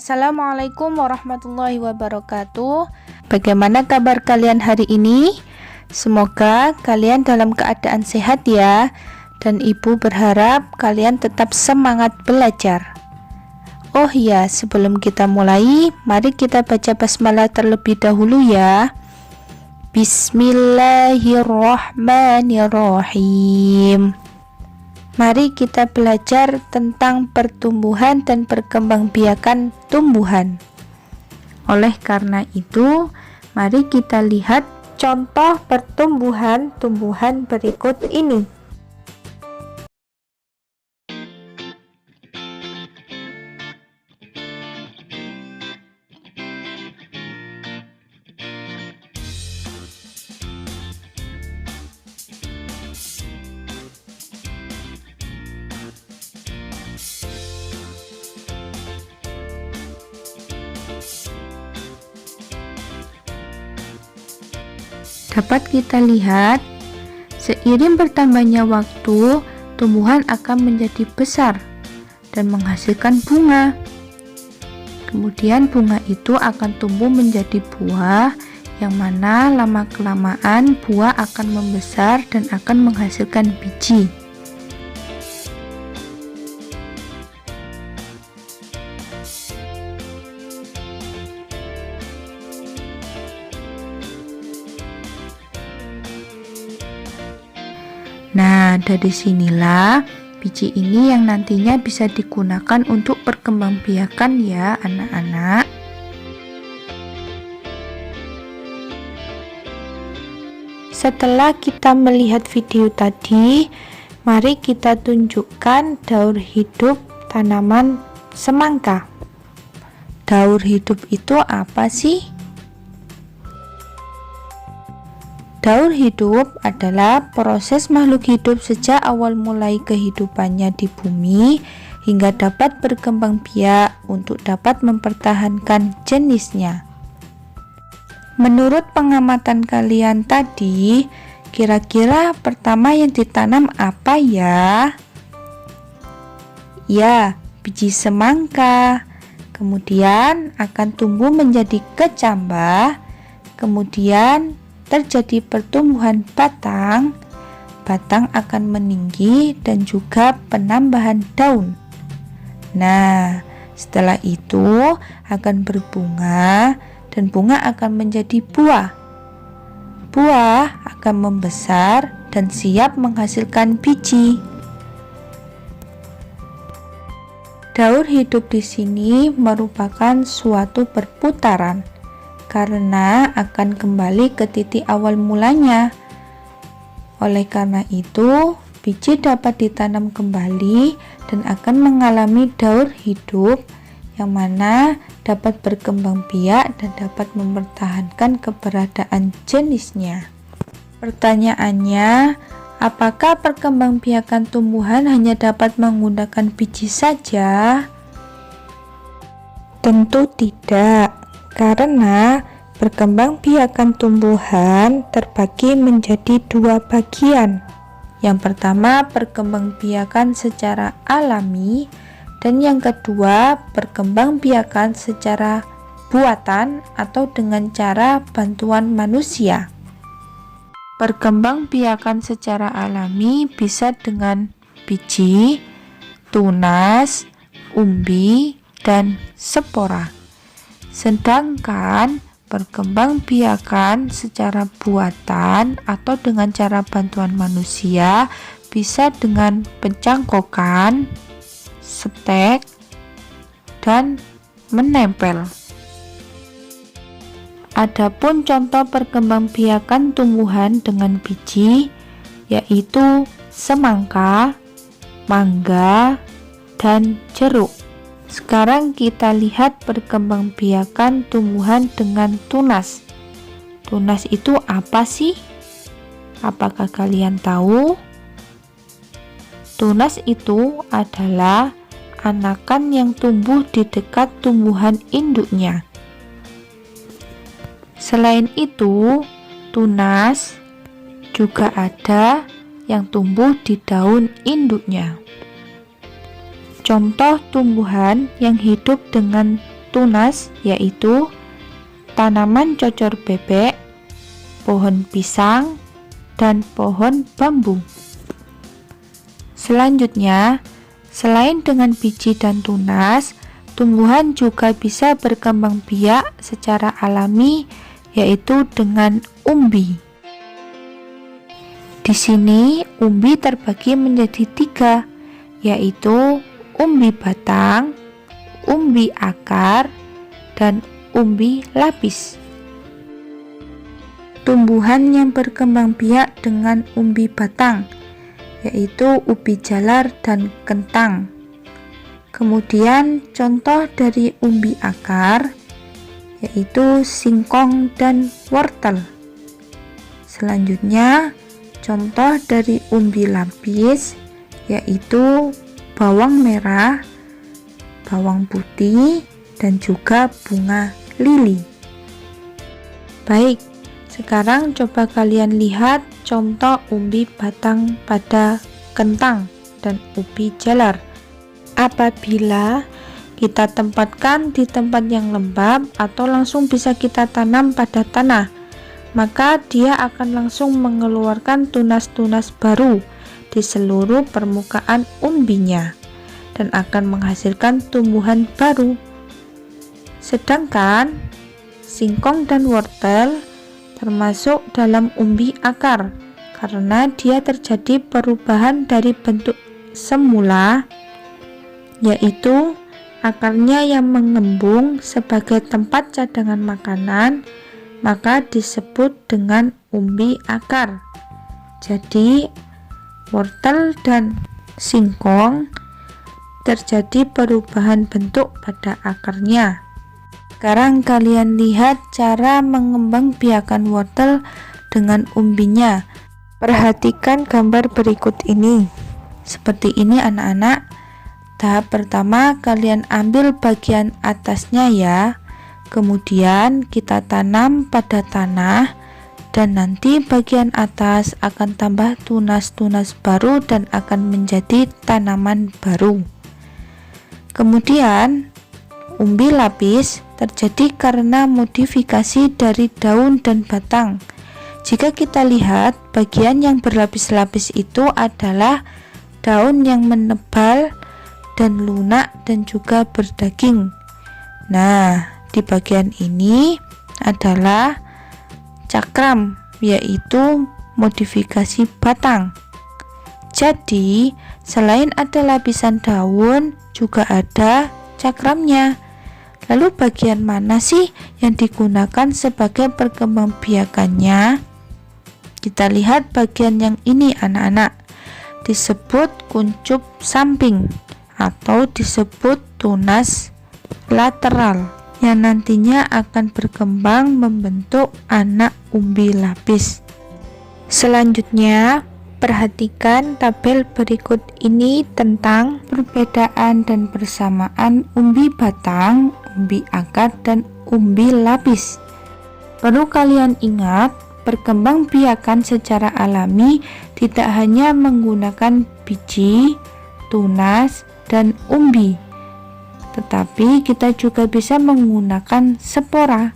Assalamualaikum warahmatullahi wabarakatuh. Bagaimana kabar kalian hari ini? Semoga kalian dalam keadaan sehat ya. Dan ibu berharap kalian tetap semangat belajar. Oh ya, sebelum kita mulai, mari kita baca basmalah terlebih dahulu ya. Bismillahirrahmanirrahim. Mari kita belajar tentang pertumbuhan dan perkembangbiakan tumbuhan. Oleh karena itu, mari kita lihat contoh pertumbuhan tumbuhan berikut ini. Dapat kita lihat, seiring bertambahnya waktu, tumbuhan akan menjadi besar dan menghasilkan bunga. Kemudian bunga itu akan tumbuh menjadi buah, yang mana lama-kelamaan buah akan membesar dan akan menghasilkan biji. Nah, dari sinilah biji ini yang nantinya bisa digunakan untuk perkembangbiakan ya anak-anak. Setelah kita melihat video tadi, mari kita tunjukkan daur hidup tanaman semangka. Daur hidup itu apa sih? Daur hidup adalah proses makhluk hidup sejak awal mulai kehidupannya di bumi hingga dapat berkembang biak untuk dapat mempertahankan jenisnya. Menurut pengamatan kalian tadi, kira-kira pertama yang ditanam apa ya? Ya, biji semangka. Kemudian akan tumbuh menjadi kecambah. Kemudian terjadi pertumbuhan batang, batang akan meninggi dan juga penambahan daun. Nah, setelah itu akan berbunga dan bunga akan menjadi buah. Buah akan membesar dan siap menghasilkan biji. Daur hidup di sini merupakan suatu perputaran, karena akan kembali ke titik awal mulanya. Oleh karena itu, biji dapat ditanam kembali dan akan mengalami daur hidup yang mana dapat berkembang biak dan dapat mempertahankan keberadaan jenisnya. Pertanyaannya, apakah perkembangbiakan tumbuhan hanya dapat menggunakan biji saja? Tentu tidak. Karena perkembangbiakan tumbuhan terbagi menjadi dua bagian. Yang pertama, perkembangbiakan secara alami, dan yang kedua, perkembangbiakan secara buatan atau dengan cara bantuan manusia. Perkembangbiakan secara alami bisa dengan biji, tunas, umbi, dan spora. Sedangkan perkembangbiakan secara buatan atau dengan cara bantuan manusia bisa dengan pencangkokan, stek, dan menempel. Adapun contoh perkembangbiakan tumbuhan dengan biji yaitu semangka, mangga, dan jeruk. Sekarang kita lihat perkembangbiakan tumbuhan dengan tunas. Tunas itu apa sih? Apakah kalian tahu? Tunas itu adalah anakan yang tumbuh di dekat tumbuhan induknya. Selain itu, tunas juga ada yang tumbuh di daun induknya. Contoh tumbuhan yang hidup dengan tunas, yaitu tanaman cocor bebek, pohon pisang, dan pohon bambu. Selanjutnya, selain dengan biji dan tunas, tumbuhan juga bisa berkembang biak secara alami, yaitu dengan umbi. Di sini umbi terbagi menjadi 3, yaitu umbi batang, umbi akar, dan umbi lapis. Tumbuhan yang berkembang biak dengan umbi batang, yaitu ubi jalar dan kentang. Kemudian contoh dari umbi akar, yaitu singkong dan wortel. Selanjutnya, contoh dari umbi lapis, yaitu bawang merah, bawang putih, dan juga bunga lili. Baik, sekarang coba kalian lihat contoh umbi batang pada kentang dan ubi jalar. Apabila kita tempatkan di tempat yang lembab atau langsung bisa kita tanam pada tanah, maka dia akan langsung mengeluarkan tunas-tunas baru di seluruh permukaan umbinya dan akan menghasilkan tumbuhan baru. Sedangkan singkong dan wortel termasuk dalam umbi akar karena dia terjadi perubahan dari bentuk semula, yaitu akarnya yang mengembung sebagai tempat cadangan makanan, maka disebut dengan umbi akar. Jadi wortel dan singkong terjadi perubahan bentuk pada akarnya. Sekarang kalian lihat cara mengembangbiakan wortel dengan umbinya. Perhatikan gambar berikut ini. Seperti ini anak-anak. Tahap pertama, kalian ambil bagian atasnya ya. Kemudian kita tanam pada tanah dan nanti bagian atas akan tambah tunas-tunas baru dan akan menjadi tanaman baru. Kemudian umbi lapis terjadi karena modifikasi dari daun dan batang. Jika kita lihat, bagian yang berlapis-lapis itu adalah daun yang menebal dan lunak dan juga berdaging. Nah, di bagian ini adalah cakram, yaitu modifikasi batang. Jadi, selain ada lapisan daun, juga ada cakramnya. Lalu bagian mana sih yang digunakan sebagai perkembangbiakannya? Kita lihat bagian yang ini anak-anak. Disebut kuncup samping atau disebut tunas lateral yang nantinya akan berkembang membentuk anak umbi lapis. Selanjutnya, perhatikan tabel berikut ini tentang perbedaan dan persamaan umbi batang, umbi akar, dan umbi lapis. Perlu kalian ingat, perkembangbiakan secara alami tidak hanya menggunakan biji, tunas, dan umbi, tetapi kita juga bisa menggunakan spora.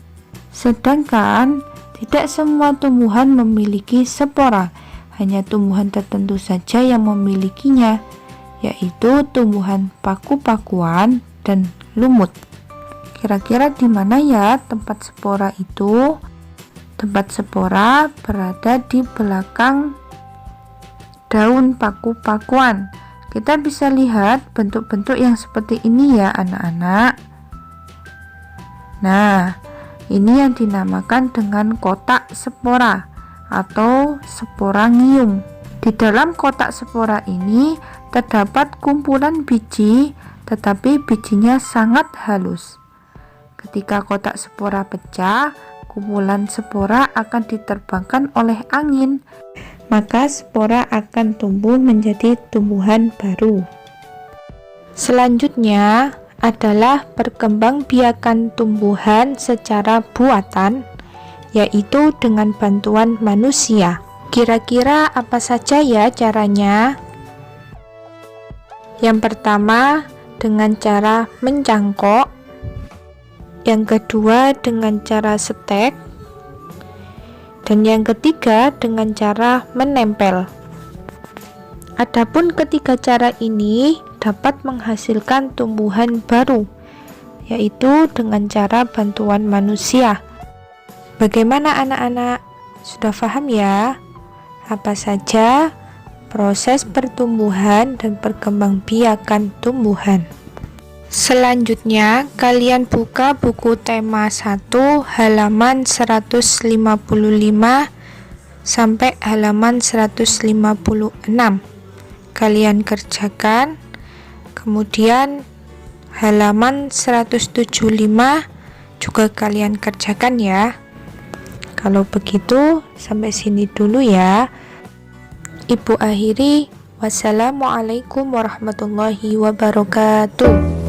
Sedangkan tidak semua tumbuhan memiliki spora, hanya tumbuhan tertentu saja yang memilikinya, yaitu tumbuhan paku-pakuan dan lumut. Kira-kira di mana ya tempat spora itu? Tempat spora berada di belakang daun paku-pakuan. Kita bisa lihat bentuk-bentuk yang seperti ini ya anak-anak. Nah, ini yang dinamakan dengan kotak spora atau sporangium. Di dalam kotak spora ini terdapat kumpulan biji, tetapi bijinya sangat halus. Ketika kotak spora pecah, kumpulan spora akan diterbangkan oleh angin, maka spora akan tumbuh menjadi tumbuhan baru. Selanjutnya adalah perkembangbiakan tumbuhan secara buatan, yaitu dengan bantuan manusia. Kira-kira apa saja ya caranya? Yang pertama, dengan cara mencangkok. yang kedua dengan cara setek, dan yang ketiga dengan cara menempel. Adapun ketiga cara ini dapat menghasilkan tumbuhan baru, yaitu dengan cara bantuan manusia. Bagaimana anak-anak? Sudah paham ya? Apa saja proses pertumbuhan dan perkembangbiakan tumbuhan? Selanjutnya, kalian buka buku tema 1 halaman 155 sampai halaman 156. Kalian kerjakan, kemudian halaman 175 juga kalian kerjakan ya. Kalau begitu, sampai sini dulu ya. Ibu akhiri, wassalamualaikum warahmatullahi wabarakatuh.